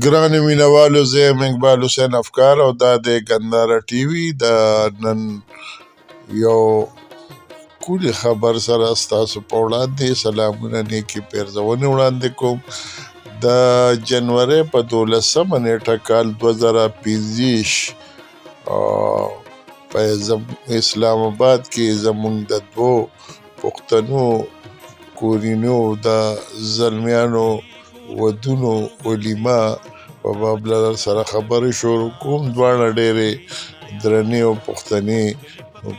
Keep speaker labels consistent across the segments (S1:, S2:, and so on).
S1: ګرانو مینوالو، زه یم اقبال حسین افکار او دا د ګنداره ټي وي د نن یو ښکلي خبر سره ستاسو په وړاندې سلامونه نیکې پیرزونې وړاندې کوم. د جنورۍ په 12مه نیټه کال 2025 په اسلام آباد کې زمونږ د دوو پښتنو کورینو د زلمیانو ودونو ولیمه په باب له سره خبرې شروع کوم. دواړه ډېرې درنې او پښتنې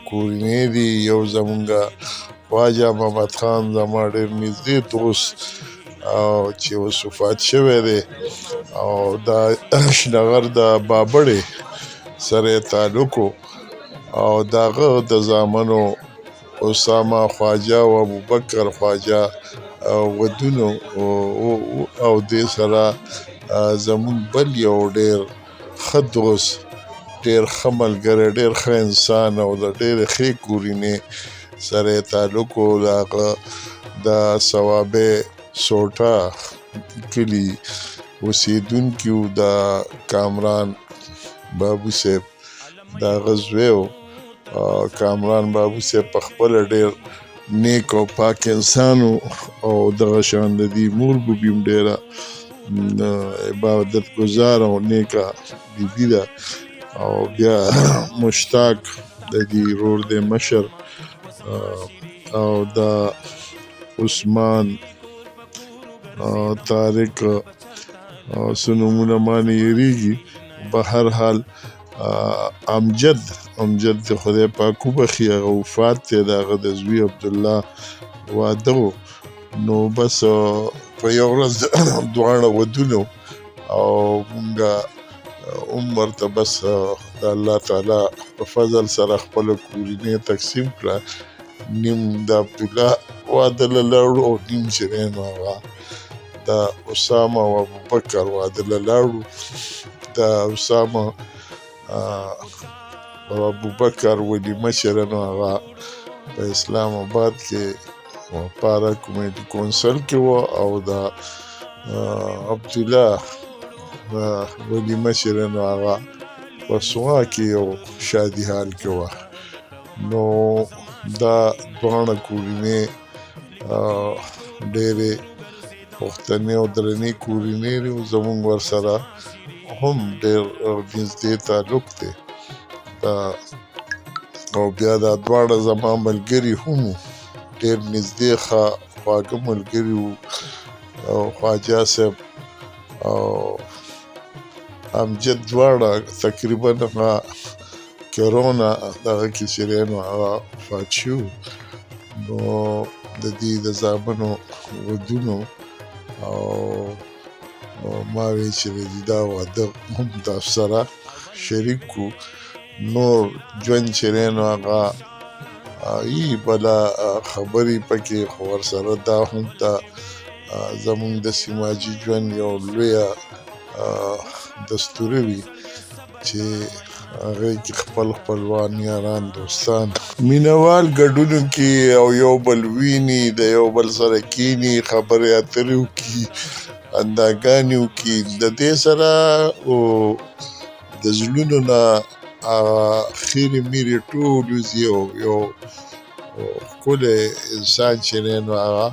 S1: کورینې دي. یو زمونږ خواجه محمد خان زما ډېر نږدې دوست او چې اوس وفات شوی دی، او د شنغر د بابړې سره یې تعلق و، او د هغه د زامنو اسامه خواجه او ابوبکر خواجه ودونو او دې سره زمونږ بل یو ډېر ښه دوست، ډېر ښه ملګری، ډېر ښه انسان او د ډېرې ښې کورینې سره یې تعلق و. د هغه د صوابۍ سوټه کلي اوسېدونکي وو. د کامران بابو صاحب د هغه زوی و. کامران بابو صاحب پخپله ډېر نیک او پاک انسان و، او دغه شان د دې مور بوبي هم ډېره عبادت ګزار او نیکه بیبي ده. او بیا مشتاق د دې ورور دی مشر، او د عثمان طارق څه نومونه ما نه هېرېږي. په هر حال امجد د خدای پاک وبخي، هغه وفات دی. د هغه د زوی عبدالله واده و. نو بس په یو ورځ دواړه ودونه او مونږه هم ورته بس د الله تعالی په فضل سره خپله کورینې تقسیم کړه. نیم د عبدالله واده له لاړو او نیم چې دی نو هغه د اسامه او ابوبکر واده له لاړو. د اسامه او ابوبکر ولیمه چې ده نو هغه په اسلام آباد کې پاره کمیټي کونسل کې وه، او د عبدالله ولیمه چې ده نو هغه په سوها کې یو شادي حال کې وه. نو دا دواړه کورینې ډېرې پښتنې او درنې کورینې دي، زمونږ ورسره هم ډېر نږدې تعلق دی. او بیا دا دواړه زما ملګري هم وو، ډېر نږدې ښه خواږه ملګري وو. او خواجه صاحب او امجد دواړه تقریبا هغه کرونا دغه کې چې دی نو هغه وفات شوي. نو د دې د زامنو ودونو او ما وی چې د دې دا واده هم تاسو سره شریک کړو. نور ژوند چې دی نو هغه ای بله خبرې پکې، خو ورسره دا هم ته زمونږ د سماجي ژوند یو لویه دستوره وي چې هغې کې خپل خپلوان، یاران، دوستان، مینهوال ګډونو کې او یو بل ویني، د یو بل سره کیني، خبرې اترې وکړي، خنداګانې وکړي. د دې سره د زړونو نه خیرې میرې ټول وځي او یو ښکلی انسان چې دی نو هغه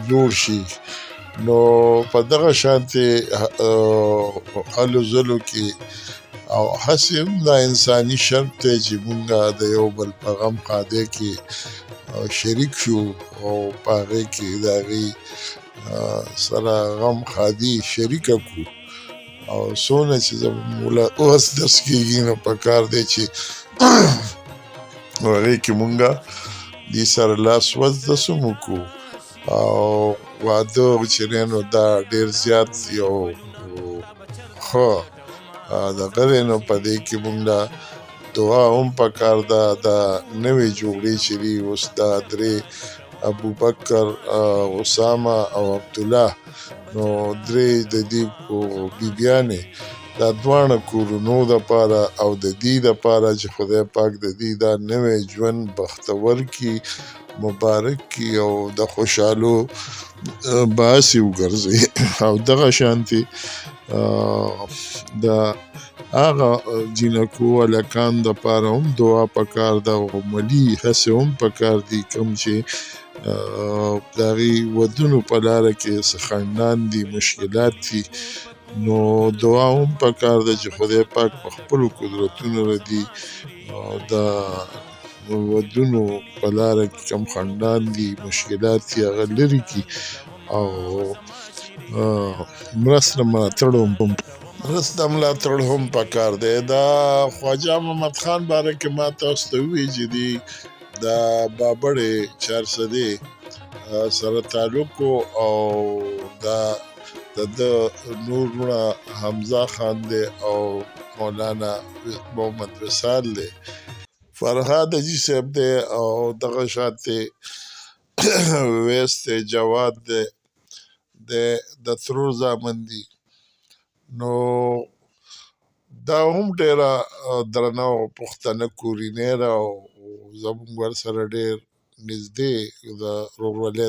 S1: جوړ شي. نو په دغه شانتې هلو ځلو کې او هسې هم دا انساني شرط دی چې مونږه د یو بل په غم ښادۍ کې شریک شو، او په هغې کې د هغې سره غم ښادي شریکه کړو. او څونه چې زموږ وس درس کېږي نو پکار دی چې هغې کې مونږه دې سره لاس وس هم وکړو. او واده چې دی نو دا ډېر زیات یو ښه دغه دی. نو په دې کې مونږ له دعا هم پکار ده. د نوې جوړې چې دي اوس دا درې ابوبکر، اسامه او عبدالله، نو درې د دې بیبیانې دا دواړه کورونو دپاره او د دې دپاره چې خدای پاک د دې دا نوی ژوند بختور کړي. مبارک کړي او د خوشحالو باعث یې وګرځي. او دغه شانتې د هغه جینکو هلکانو دپاره هم دعا پکار ده او عملي هڅې هم پکار دي کوم چې د هغې ودونو په لاره کې څه خنډان دي، مشکلات دي، نو دعا هم پکار ده چې خدای پاک په خپلو قدرتونو ردي د ودونو په لاره کې کوم خنډان دي، مشکلات دي، هغه لرې کړي او مرسته ملاتړ هم پکار دی. دا خواجه محمد خان باره کې ما تاسو ته ووایي چې دی د بابړې چارسدې سره تعلق او د نور مړه حمزه خان دی او مولانا محمد وصال دی، فرهاد حجي صاحب دی او دغه شانتې ویس دی، جواد دی، د ترور زامن دي. نو دا هم ډېره درنه او پښتنه کورنۍ ده او زموږ ورسره ډېر نږدې د ورورولۍ